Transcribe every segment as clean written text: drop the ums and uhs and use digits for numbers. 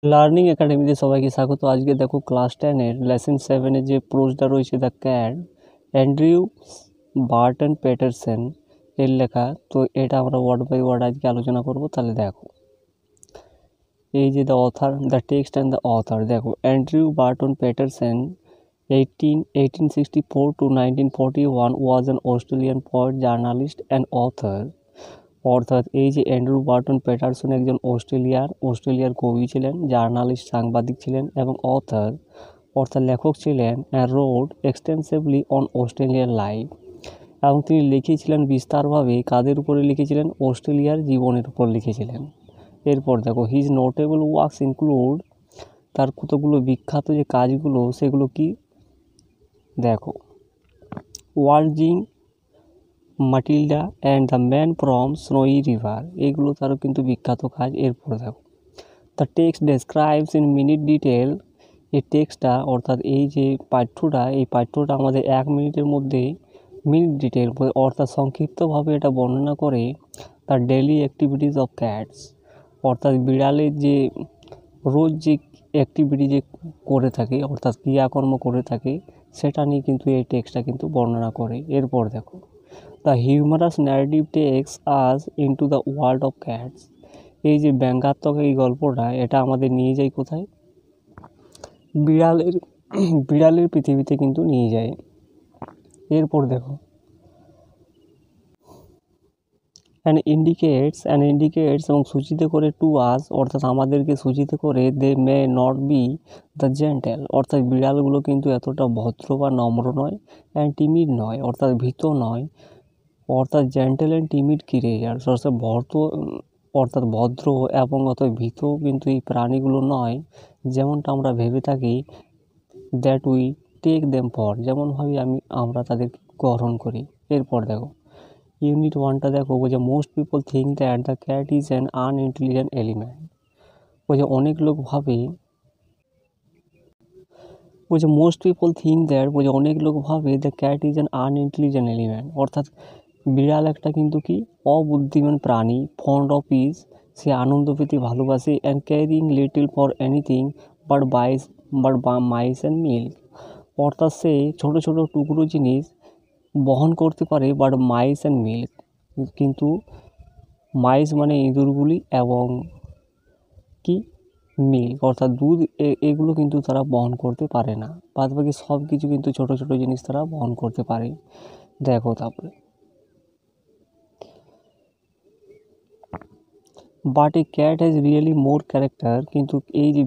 Learning একাডেমিতে সবাইকে স্বাগত। আজকে দেখো ক্লাস 10-এর লেসন 7-এর যে প্রোজটা রয়েছে the cat, Andrew Barton Paterson এর লেখা। তো এটা আমরা ওয়ার্ড বাই ওয়ার্ড আজকে আলোচনা করব। তাহলে দেখো, এই যে the author, the text and the author. দেখো, Andrew Barton Paterson 1864 to 1941 was an Australian poet, journalist and author। অর্থাৎ এই যে অ্যান্ড্রু বার্টন পেটারসন একজন অস্ট্রেলিয়ার কবি ছিলেন, জার্নালিস্ট সাংবাদিক ছিলেন এবং অথর অর্থাৎ লেখক ছিলেন। Road extensively on Australian life, এবং তিনি লিখেছিলেন বিস্তারভাবে। কাদের উপরে লিখেছিলেন? অস্ট্রেলিয়ার জীবনের উপর লিখেছিলেন। এরপর দেখো, হিজ নোটেবল ওয়ার্কস ইনক্লুড, তার কতগুলো বিখ্যাত যে কাজগুলো সেগুলো কি? দেখো, waltzing Matilda and the man from Snowy River, এগুলো তারও কিন্তু বিখ্যাত কাজ। এরপর দেখো, the text describes in minute detail, এই টেক্সটটা অর্থাৎ এই যে পাঠ্যটা আমাদের 1 মিনিটের মধ্যে মিনিট ডিটেল অর্থাৎ সংক্ষিপ্তভাবে এটা বর্ণনা করে the daily activities of cats, অর্থাৎ বিড়ালের যে রোজ যে অ্যাক্টিভিটি যে করে থাকে অর্থাৎ ক্রিয়াকর্ম করে থাকে সেটা নিয়ে কিন্তু এই টেক্সটটা কিন্তু বর্ণনা করে। এরপর দেখো, the humorous narrative takes us into the world of cats, এই যে ব্যঙ্গাত্মক এই গল্পটা এটা আমাদের নিয়ে যায় কোথায়? বিড়ালের পৃথিবীতে কিন্তু নিয়ে যায়। এরপর দেখো, অ্যান্ড ইন্ডিকেটস এবং সূচিত করে টু আস, অর্থাৎ আমাদেরকে সূচিত করে they may not be the gentle, অর্থাৎ বিড়ালগুলো কিন্তু এতটা ভদ্র বা নম্র নয়। অ্যান্ড টিমিড নয়, অর্থাৎ ভীত নয়। অর্থাৎ জেন্টেল অ্যান্ড টিমিড ক্রিয়েচার্স, অর্থাৎ ভদ্র এবং অত ভীত কিন্তু এই প্রাণীগুলো নয়, যেমনটা আমরা ভেবে থাকি। That we take them for, যেমনভাবে আমরা তাদেরকে গ্রহণ করি। এরপর দেখো, ইউনিট 1টা দেখো, বলছে most people think that the cat is an unintelligent element. বলছে অনেক লোক ভাবে, the cat is an unintelligent element, অর্থাৎ বিড়াল একটা কিন্তু কি অবুদ্ধিমান প্রাণী। ফন্ড অফ ইজ, সে আনন্দ পেতে ভালোবাসে। And caring little for anything but mice and milk, অর্থাৎ সে ছোট ছোট টুকরো জিনিস বহন করতে পারে বাট মাইস অ্যান্ড মিল্ক, কিন্তু মাইস মানে ইঁদুরগুলি এবং কি মিল্ক অর্থাৎ দুধ, এগুলো কিন্তু তারা বহন করতে পারে না। বাদ বাকি সব কিছু কিন্তু ছোট ছোট জিনিস তারা বহন করতে পারে। দেখো তারপরে, but A cat has really more character, কিন্তু এই যে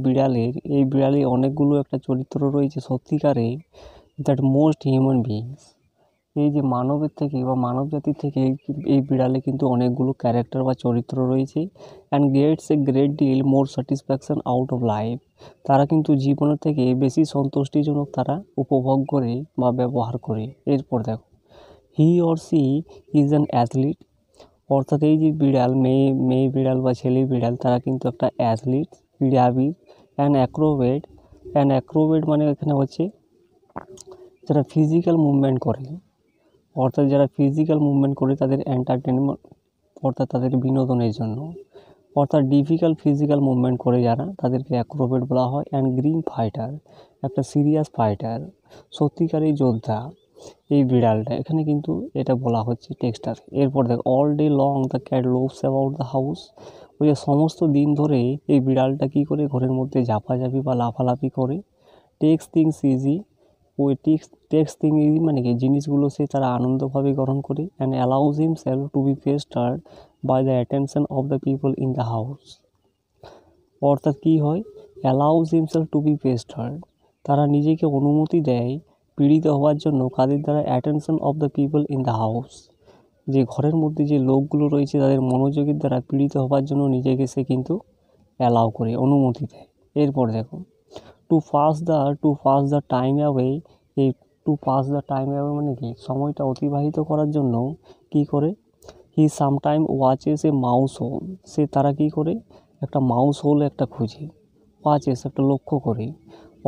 বিড়ালের অনেকগুলো একটা চরিত্র রয়েছে সত্যিকারে। দ্যাট মোস্ট হিউম্যান বিংস, এই যে মানবের থেকে বা মানব জাতির থেকে এই বিড়ালে কিন্তু অনেকগুলো ক্যারেক্টার বা চরিত্র রয়েছে। And gets a great deal more satisfaction out of life, তারা কিন্তু জীবনের থেকে বেশি সন্তুষ্টিজনক তারা উপভোগ করে বা ব্যবহার করে। এরপর দেখো, he or she is an athlete, অর্থাৎ এই যে বিড়াল, মেয়ে বিড়াল বা ছেলে বিড়াল, তারা কিন্তু একটা অ্যাথলিট, ক্রীড়াবিদ। অ্যাক্রোবেট মানে এখানে হচ্ছে যারা ফিজিক্যাল মুভমেন্ট করে, অর্থাৎ যারা ফিজিক্যাল মুভমেন্ট করে তাদের এন্টারটেনমেন্ট অর্থাৎ তাদের বিনোদনের জন্য, অর্থাৎ ডিফিকাল্ট ফিজিক্যাল মুভমেন্ট করে যারা, তাদেরকে অ্যাক্রোবেট বলা হয়। অ্যান্ড গ্রিন ফাইটার, একটা সিরিয়াস ফাইটার, সত্যিকারের যোদ্ধা এই বিড়ালটা, এখানে কিন্তু এটা বলা হচ্ছে টেক্সটার। এরপর দেখ, all day long the cat loaves about the house, ওই যে সমস্ত দিন ধরে এই বিড়ালটা কী করে ঘরের মধ্যে ঝাপাঝাপি বা লাফালাফি করে। টেক্স থিংস ইজি, ওই টেক্স থিং ইজি মানে কি জিনিসগুলো সে তারা আনন্দভাবে গ্রহণ করে। And allows himself to be pestered by the attention of the people in the house, অর্থাৎ কী হয়? Allows himself to be pestered, তারা নিজেকে অনুমতি দেয় পীড়িত হওয়ার জন্য। কাদের দ্বারা? Attention of the people in the house, যে ঘরের মধ্যে যে লোকগুলো রয়েছে তাদের মনোযোগের দ্বারা পীড়িত হওয়ার জন্য নিজেকে সে কিন্তু অ্যালাউ করে, অনুমতি দেয়। এরপর দেখো, to pass the time away, এই to pass the time away মানে কি সময়টা অতিবাহিত করার জন্য কি করে? He sometime watches a mouse hole, সে তারা কি করে? একটা মাউস হোল একটা খুঁজে, ওয়াচেস একটা লক্ষ্য করে,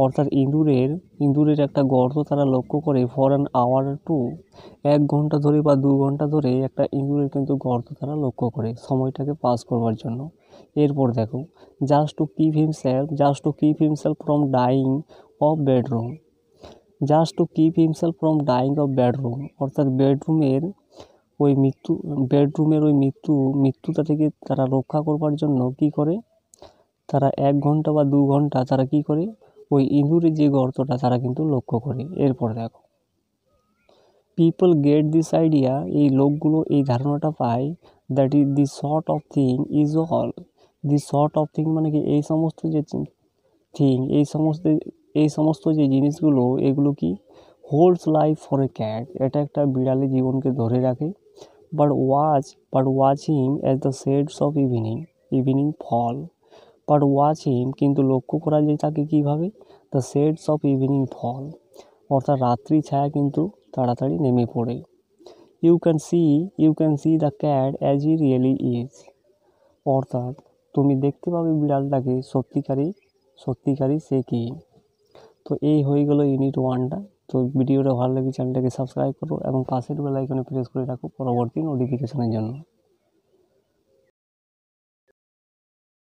অর্থাৎ ইঁদুরের একটা গর্ত তারা লক্ষ্য করে। ফর অ্যান আওয়ার টু, 1 ঘন্টা ধরে বা 2 ঘন্টা ধরে একটা ইঁদুরের কিন্তু গর্ত তারা লক্ষ্য করে সময়টাকে পাস করবার জন্য। এরপর দেখো, just to keep himself from dying of bedroom. Just to keep himself from dying of bedroom, অর্থাৎ বেডরুমের ওই মৃত্যুটা থেকে তারা রক্ষা করবার জন্য কি করে, তারা 1 ঘন্টা বা 2 ঘন্টা তারা কি করে, ওই ইঁদুরের যে গর্তটা তারা কিন্তু লক্ষ্য করে। এরপর দেখো, পিপল গেট দিস আইডিয়া, এই লোকগুলো এই ধারণাটা পায়, that is the sort of thing is all. The sort of thing মানে কি, এই সমস্ত যে থিং, এই সমস্ত যে জিনিসগুলো, এগুলো কি holds life for a cat, এটা একটা বিড়ালের জীবনকে ধরে রাখে। But watch him as the shades of evening fall. কিন্তু লক্ষ্য করা যায় তাকে কীভাবে, the shades of evening fall, অর্থাৎ রাত্রি ছায়া কিন্তু তাড়াতাড়ি নেমে পড়ে। You can see the cat as he really is, অর্থাৎ তুমি দেখতে পাবে বিড়ালটাকে সত্যিকারই সে কি। তো এই হয়ে গেল ইউনিট 1টা। তো ভিডিওটা ভালো লাগে চ্যানেলটাকে সাবস্ক্রাইব করো এবং পাশের বেল আইকনে প্রেস করে রাখো পরবর্তী নোটিফিকেশনের জন্য।